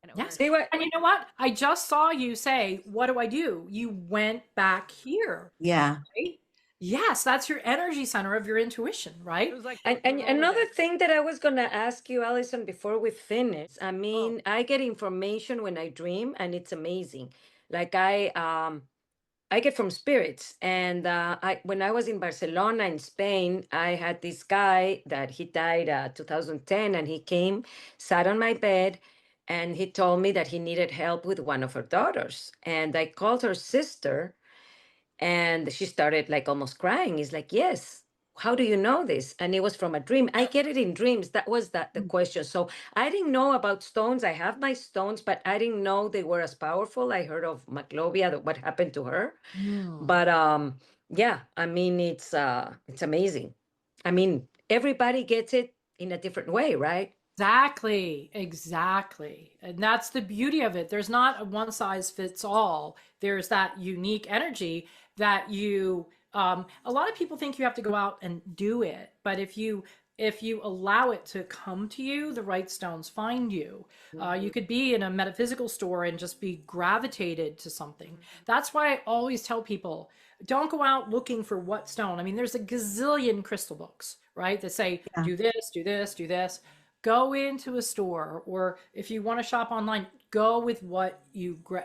and it Yes. worked. See what? And you know what? I just saw you say, what do I do? You went back here, Yeah. right? Yes, that's your energy center of your intuition, It right? was like And the another Rolodex. thing that I was gonna ask you, Allison, before we finish, I mean, I get information when I dream, and it's amazing. Like I get from spirits, and I when I was in Barcelona in Spain, I had this guy that he died 2010, and he came, sat on my bed, and he told me that he needed help with one of her daughters, and I called her sister, and she started like almost crying. He's like, "Yes. How do you know this?" And it was from a dream. I get it in dreams. That was the question. So I didn't know about stones. I have my stones, but I didn't know they were as powerful. I heard of Maclovia, what happened to her. Mm. But yeah, I mean it's amazing. I mean, everybody gets it in a different way, right? Exactly, exactly. And that's the beauty of it. There's not a one size fits all. There's that unique energy. that you, a lot of people think you have to go out and do it, but if you allow it to come to you, the right stones find you. You could be in a metaphysical store and just be gravitated to something. That's why I always tell people, don't go out looking for what stone. I mean, there's a gazillion crystal books, right? That say, Yeah. do this, do this, do this. Go into a store, or if you want to shop online, go with what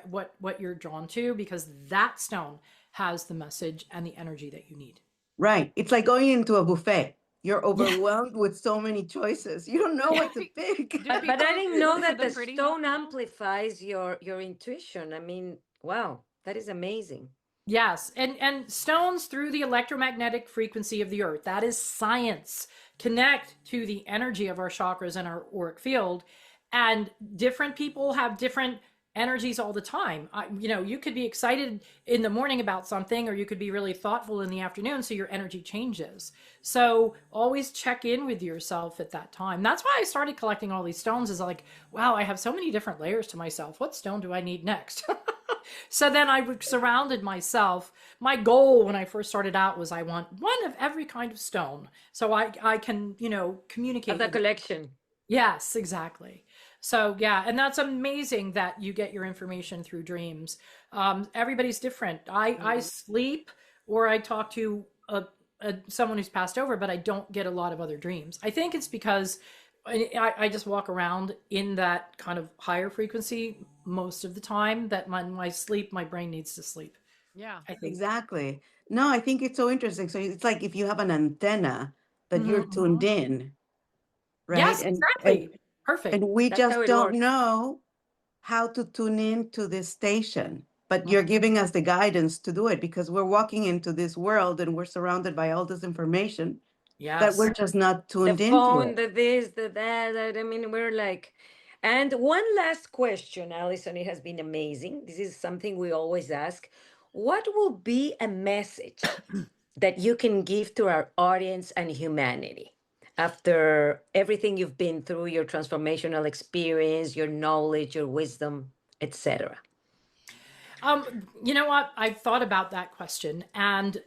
what you're drawn to, because that stone has the message and the energy that you need. Right. It's like going into a buffet. You're Yeah. overwhelmed with so many choices. You don't know what to pick. But I didn't know that the pretty stone though? amplifies your intuition. I mean, wow, that is amazing. Yes, and stones through the electromagnetic frequency of the earth. That is science. Connect to the energy of our chakras and our auric field, and different people have different energies all the time. You could be excited in the morning about something, or you could be really thoughtful in the afternoon, so your energy changes. So always check in with yourself at that time. That's why I started collecting all these stones, is like, wow, I have so many different layers to myself. What stone do I need next? So then I surrounded myself. My goal when I first started out was I want one of every kind of stone, so I can, communicate Of the with. collection. Yes, exactly. So yeah, and that's amazing that you get your information through dreams. Everybody's different. I sleep, or I talk to someone who's passed over, but I don't get a lot of other dreams. I think it's because I just walk around in that kind of higher frequency most of the time, that my sleep, my brain needs to sleep. Yeah. I think. Exactly. No, I think it's so interesting. So it's like if you have an antenna that you're Mhm. tuned in, right? Yes, And exactly. Perfect. and we That's how just it don't works. know how to tune in to this station. But Mhm. you're giving us the guidance to do it, because we're walking into this world and we're surrounded by all this information that Yes. we're just not The tuned into phone, it. the this, the that. I mean, we're like, and one last question, Alison, it has been amazing. This is something we always ask. What will be a message that you can give to our audience and humanity after everything you've been through, your transformational experience, your knowledge, your wisdom, etc.? You know what? I've thought about that question, and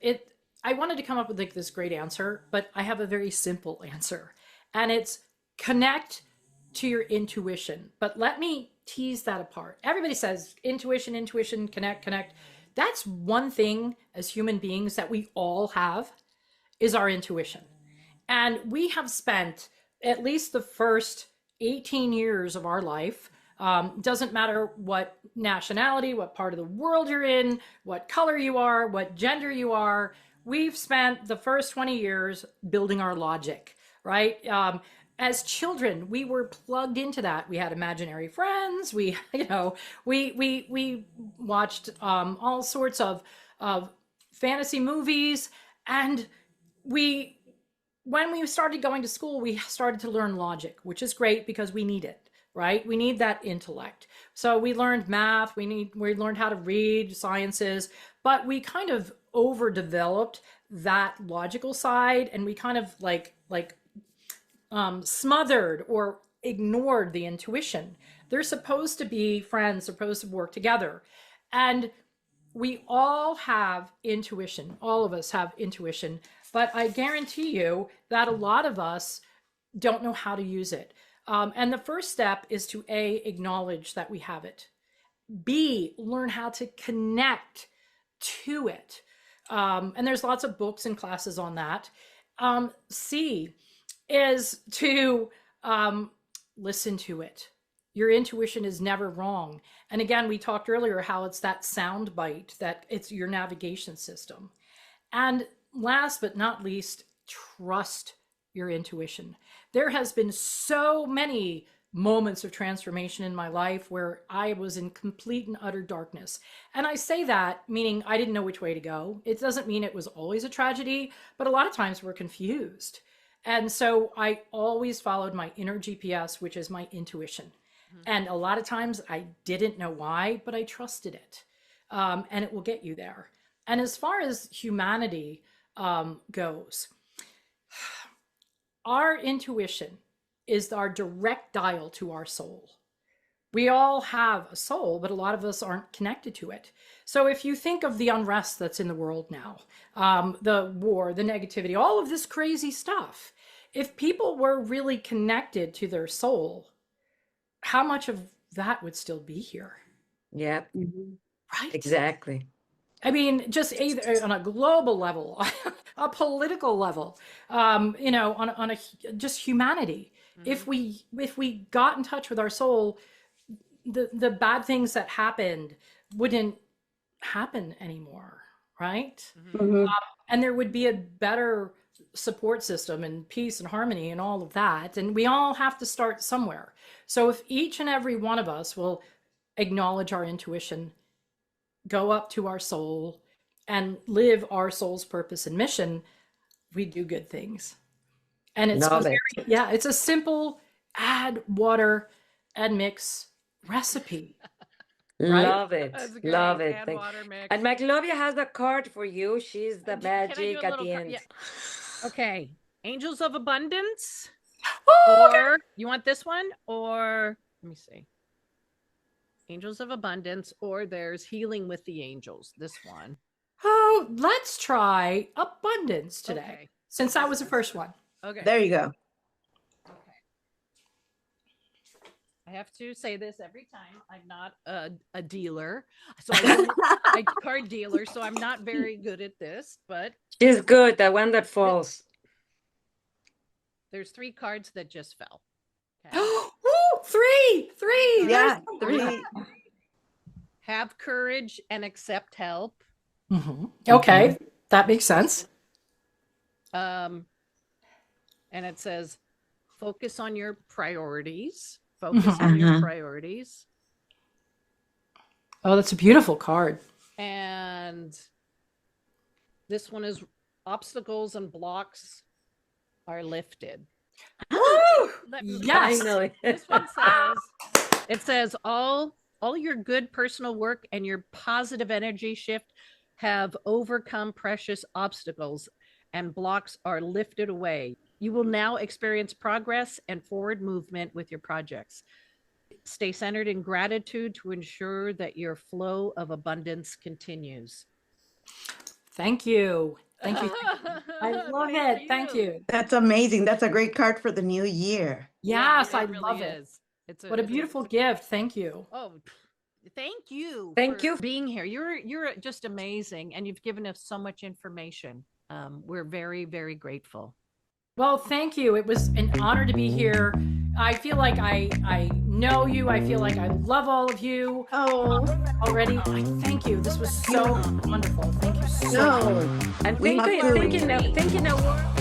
I wanted to come up with like this great answer, but I have a very simple answer. And it's connect to your intuition. But let me tease that apart. Everybody says intuition, intuition, connect, connect. That's one thing as human beings that we all have, is our intuition. And we have spent at least the first 18 years of our life, doesn't matter what nationality, what part of the world you're in, what color you are, what gender you are, we've spent the first 20 years building our logic, right? As children, we were plugged into that. We had imaginary friends. We, we watched all sorts of fantasy movies, and we when we started going to school, we started to learn logic, which is great because we need it, right? We need that intellect. So we learned math, we learned how to read sciences, but we kind of overdeveloped that logical side, and we kind of smothered or ignored the intuition. They're supposed to be friends, supposed to work together. And we all have intuition. All of us have intuition, but I guarantee you that a lot of us don't know how to use it. And the first step is to A, acknowledge that we have it. B, learn how to connect to it. And there's lots of books and classes on that. C is to listen to it. Your intuition is never wrong. And again, we talked earlier how it's that sound bite, that it's your navigation system. And last but not least, trust your intuition. There has been so many moments of transformation in my life where I was in complete and utter darkness. And I say that meaning I didn't know which way to go. It doesn't mean it was always a tragedy, but a lot of times we're confused. And so I always followed my inner GPS, which is my intuition. And a lot of times I didn't know why, but I trusted it. And it will get you there. And as far as humanity goes, our intuition is our direct dial to our soul. We all have a soul, but a lot of us aren't connected to it. So if you think of the unrest that's in the world now, the war, the negativity, all of this crazy stuff, if people were really connected to their soul, how much of that would still be here? Yeah, Right? exactly. I mean, just either on a global level, a political level, on a just humanity. If we got in touch with our soul, the bad things that happened wouldn't happen anymore, right? Mhm. And there would be a better support system and peace and harmony and all of that. And we all have to start somewhere. So if each and every one of us will acknowledge our intuition, go up to our soul, and live our soul's purpose and mission, we do good things. And it's Love it. it's a simple add water and mix recipe. Right? Love it. That's great. Love it. Add Thank- water mix. And Maglovia has a card for you. She's the Can I do magic a at little the card? end. Yeah. Okay. Angels of Abundance. Oh, okay. Or you want this one? Or let me see. Angels of Abundance, or there's Healing with the Angels. This one. Oh, let's try abundance today, Okay. since that was the first one. Okay. There you go. Okay. I have to say this every time. I'm not a dealer, so a card dealer, so I'm not very good at this. But She's good. The one that falls. there's 3 cards that just fell. Okay. Ooh, three. Yeah, There's- 3. Have courage and accept help. Mhm. Okay, that makes sense. And it says, focus on your priorities. Focus on your Uh-huh. priorities. Oh, that's a beautiful card. And this one is obstacles and blocks are lifted. Let me- Yes. Finally. This one says, it says all your good personal work and your positive energy shift have overcome precious obstacles and blocks are lifted away. You will now experience progress and forward movement with your projects. Stay centered in gratitude to ensure that your flow of abundance continues. Thank you. Thank you. I love it. Thank you. That's amazing. That's a great card for the new year. Yes, I it really love it. is. What a beautiful gift. Thank you. Oh, thank you. Thank for you. being here. You're just amazing, and you've given us so much information. We're very, very grateful. Well, thank you. It was an honor to be here. I feel like I know you. I feel like I love all of you Oh, already. I thank you. This was so wonderful. Thank you so much. no. And We love you. thinking of